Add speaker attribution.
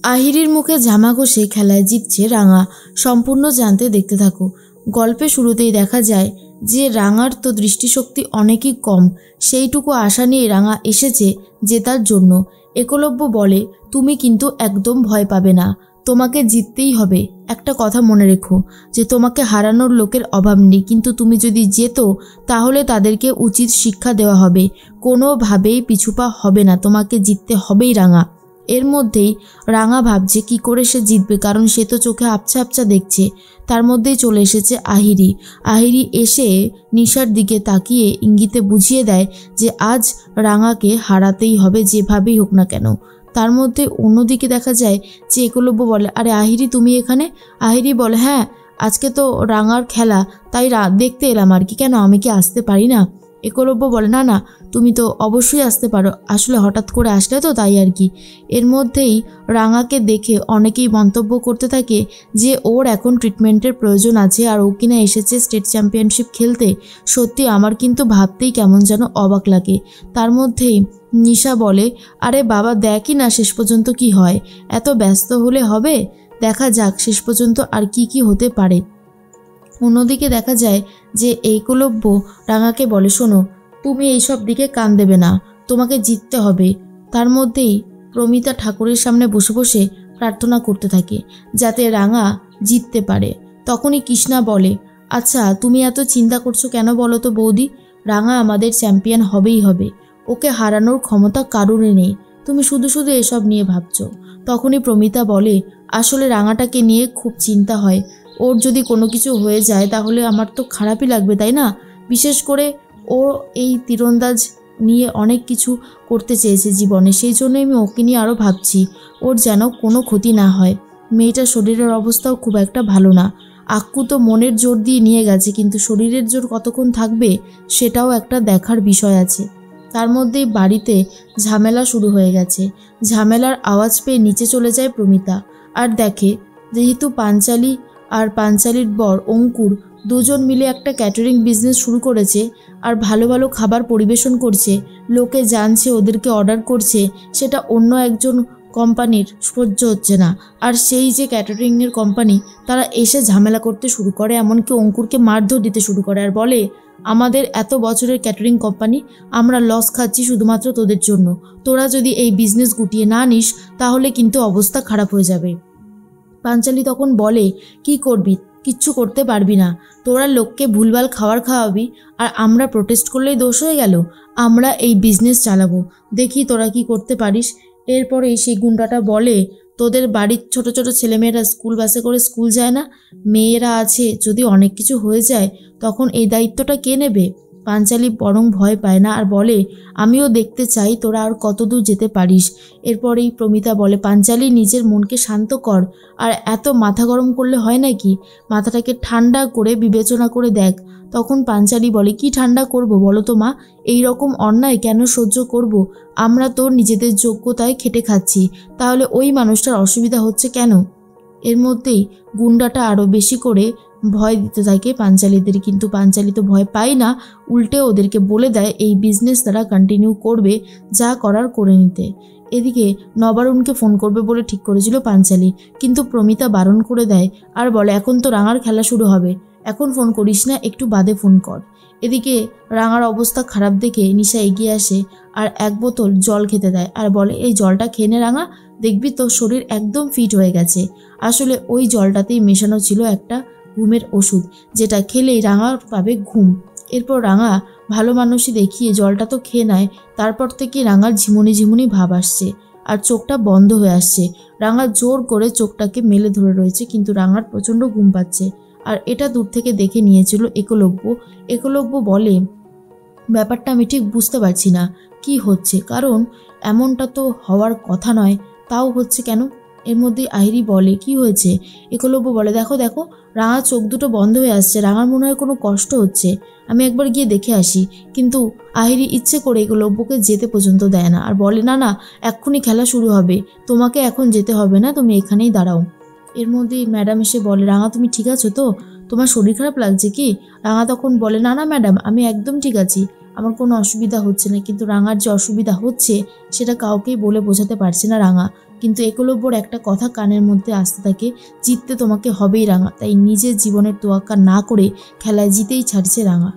Speaker 1: আহিরির মুখে ঝামা ঘষে খেলায় জিতছে রাঙা। সম্পূর্ণ জানতে দেখতে থাকো। গল্পে শুরুতেই দেখা যায় যে রাঙার তো দৃষ্টিশক্তি অনেকই কম, সেইটুকু আশা নিয়ে রাঙা এসেছে জেতার জন্য। একলব্য বলে, তুমি কিন্তু একদম ভয় পাবে না, তোমাকে জিততেই হবে। একটা কথা মনে রেখো যে তোমাকে হারানোর লোকের অভাব নেই, কিন্তু তুমি যদি জেতো তাহলে তাদেরকে উচিত শিক্ষা দেওয়া হবে। কোনোভাবেই পিছুপা হবে না, তোমাকে জিততে হবেই রাঙা। এর মধ্যেই রাঙা ভাবছে কি করে সে জিতবে, কারণ সে তো চোখে আবছা আবছা দেখছে। তার মধ্যেই চলে এসেছে আহিরি। আহিরি এসে নিশার দিকে তাকিয়ে ইঙ্গিতে বুঝিয়ে দেয় যে আজ রাঙাকে হারাতেই হবে যেভাবেই হোক না কেন। তার মধ্যে অন্যদিকে দেখা যায় যে একলব্য বলে, আরে আহিরি তুমি এখানে? আহিরি বলে, হ্যাঁ আজকে তো রাঙার খেলা, তাই দেখতে এলাম আর কি। কেন, আমি কি আসতে পারি না? একলব্য বলে, না না তুমি তো অবশ্যই আসতে পারো, আসলে হঠাৎ করে আসলে তো তাই আর কি। এর মধ্যেই রাঙাকে দেখে অনেকেই মন্তব্য করতে থাকে যে ওর এখন ট্রিটমেন্টের প্রয়োজন আছে, আর ও কিনা এসেছে স্টেট চ্যাম্পিয়নশিপ খেলতে। সত্যি আমার কিন্তু ভাবতেই কেমন যেন অবাক লাগে। তার মধ্যেই নিশা বলে, আরে বাবা দেখই না শেষ পর্যন্ত কি হয়, এত ব্যস্ত হলে হবে? দেখা যাক শেষ পর্যন্ত আর কি হতে পারে। অন্যদিকে দেখা যায় যে একলব্য রাঙাকে বলে, শোনো তুমি এইসব দিকে কান দেবে না, তোমাকে জিততে হবে। তার মধ্যেই প্রমিতা ঠাকুরের সামনে বসে বসে প্রার্থনা করতে থাকে যাতে রাঙা জিততে পারে। তখনই কৃষ্ণা বলে, আচ্ছা তুমি এত চিন্তা করছো কেন বলো তো বৌদি? রাঙা আমাদের চ্যাম্পিয়ন হবেই হবে, ওকে হারানোর ক্ষমতা কারোরই নেই, তুমি শুধু শুধু এসব নিয়ে ভাবছো। তখনই প্রমিতা বলে, আসলে রাঙাটাকে নিয়ে খুব চিন্তা হয়, ওর যদি কোনো কিছু হয়ে যায় তাহলে আমার তো খারাপই লাগবে, তাই না? বিশেষ করে ও এই তীরন্দাজ নিয়ে অনেক কিছু করতে চেয়েছে জীবনে, সেই জন্যই আমি ওকে নিয়ে আরও ভাবছি, ওর যেন কোনো ক্ষতি না হয়। মেয়েটার শরীরের অবস্থাও খুব একটা ভালো না। আক্কু তো মনের জোর দিয়ে নিয়ে গেছে, কিন্তু শরীরের জোর কতক্ষণ থাকবে সেটাও একটা দেখার বিষয় আছে। তার মধ্যেই বাড়িতে ঝামেলা শুরু হয়ে গেছে। ঝামেলার আওয়াজ পেয়ে নিচে চলে যায় প্রমিতা, আর দেখে যেহেতু পাঞ্চালি আর পাঞ্চালির বর অঙ্কুর দুজন মিলে একটা ক্যাটারিং বিজনেস শুরু করেছে, আর ভালো ভালো খাবার পরিবেশন করছে, লোকে জানছে, ওদেরকে অর্ডার করছে, সেটা অন্য একজন কোম্পানির সহ্য হচ্ছে না। আর সেই যে ক্যাটারিংয়ের কোম্পানি তারা এসে ঝামেলা করতে শুরু করে, এমনকি অঙ্কুরকে মারধর দিতে শুরু করে, আর বলে আমাদের এত বছরের ক্যাটারিং কোম্পানি, আমরা লস খাচ্ছি শুধুমাত্র তোদের জন্য, তোরা যদি এই বিজনেস গুটিয়ে না নিস তাহলে কিন্তু অবস্থা খারাপ হয়ে যাবে। পাঞ্চালি তখন বলে, কি করবি, কিচ্ছু করতে পারবি না, তোরা লোককে ভুলভাল খাবার খাওয়াবি আর আমরা প্রোটেস্ট করলেই দোষ হয়ে গেল? আমরা এই বিজনেস চালাবো, দেখি তোরা কি করতে পারিস। এরপরে সেই গুন্ডাটা বলে, তোদের বাড়ির ছোট ছোট ছেলেমেয়েরা স্কুল বাসে করে স্কুল যায় না? মেয়েরা আছে, যদি অনেক কিছু হয়ে যায় তখন এই দায়িত্বটা কে নেবে? পাঞ্চালি বরং ভয় পায় না আর বলে, আমিও দেখতে চাই তোরা আর কতদূর যেতে পারিস। এরপরেই প্রমিতা বলে, পাঞ্চালি নিজের মনকে শান্ত কর, আর এত মাথা গরম করলে হয় নাকি? মাথাটাকে ঠান্ডা করে বিবেচনা করে দেখ। তখন পাঞ্চালি বলে, কি ঠান্ডা করব বলো তো মা, এই রকম অন্যায় কেন সহ্য করব? আমরা তো নিজেদের যোগ্যতায় খেটে খাচ্ছি, তাহলে ওই মানুষটার অসুবিধা হচ্ছে কেন? এর মধ্যেই গুন্ডাটা আরও বেশি করে ভয় দিতে থাকে পাঞ্চালিদের, কিন্তু পাঞ্চালি তো ভয় পায় না, উল্টে ওদেরকে বলে দেয় এই বিজনেস তারা কন্টিনিউ করবে, যা করার করে নিতে। এদিকে নবারুণকে ফোন করবে বলে ঠিক করেছিল পাঞ্চালি, কিন্তু প্রমিতা বারণ করে দেয় আর বলে, এখন তো রাঙার খেলা শুরু হবে, এখন ফোন করিস না, একটু বাদে ফোন কর। এদিকে রাঙার অবস্থা খারাপ দেখে নিশা এগিয়ে আসে আর এক বোতল জল খেতে দেয় আর বলে, এই জলটা খেয়ে নে রাঙা, দেখবি তোর শরীর একদম ফিট হয়ে গেছে। আসলে ওই জলটাতেই মেশানো ছিল একটা ঘুমের ওষুধ, যেটা খেলেই রাঙা পাবে ঘুম। এরপর রাঙা ভালো মানুষই দেখিয়ে জলটা তো খেয়ে নেয়। তারপর থেকে রাঙার ঝিমুনি ঝিমুনি ভাব আসছে আর চোখটা বন্ধ হয়ে আসছে। রাঙা জোর করে চোখটাকে মেলে ধরে রয়েছে, কিন্তু রাঙার প্রচণ্ড ঘুম পাচ্ছে। আর এটা দূর থেকে দেখে নিয়েছিল একলব্য। একলব্য বলে, ব্যাপারটা আমি ঠিক বুঝতে পারছি না কি হচ্ছে, কারণ এমনটা তো হওয়ার কথা নয়, তাও হচ্ছে কেন? এর মধ্যে আহিরি বলে, কি হয়েছে? একলব্য বলে, দেখো দেখো রাঙার চোখ দুটো বন্ধ হয়ে আসছে, রাঙার মনে হয় কোনো কষ্ট হচ্ছে, আমি একবার গিয়ে দেখে আসি। কিন্তু আহিরি ইচ্ছে করে একলব্যকে যেতে পর্যন্ত দেয় না আর বলে, না না এক্ষুনি খেলা শুরু হবে, তোমাকে এখন যেতে হবে না, তুমি এখানেই দাঁড়াও। এর মধ্যেই ম্যাডাম এসে বলে, রাঙা তুমি ঠিক আছো তো, তোমার শরীর খারাপ লাগছে কি? রাঙা তখন বলে, না না ম্যাডাম আমি একদম ঠিক আছি, আমার কোনো অসুবিধা হচ্ছে না। কিন্তু রাঙার যে অসুবিধা হচ্ছে সেটা কাউকেই বলে বোঝাতে পারছে না রাঙা। কিন্তু একলব্যর একটা কথা কানের মধ্যে আসতে থাকে, জিততে তোমাকে হবেই রাঙা। তাই নিজের জীবনের তোয়াক্কা না করে খেলায় জিতেই ছাড়ছে রাঙা।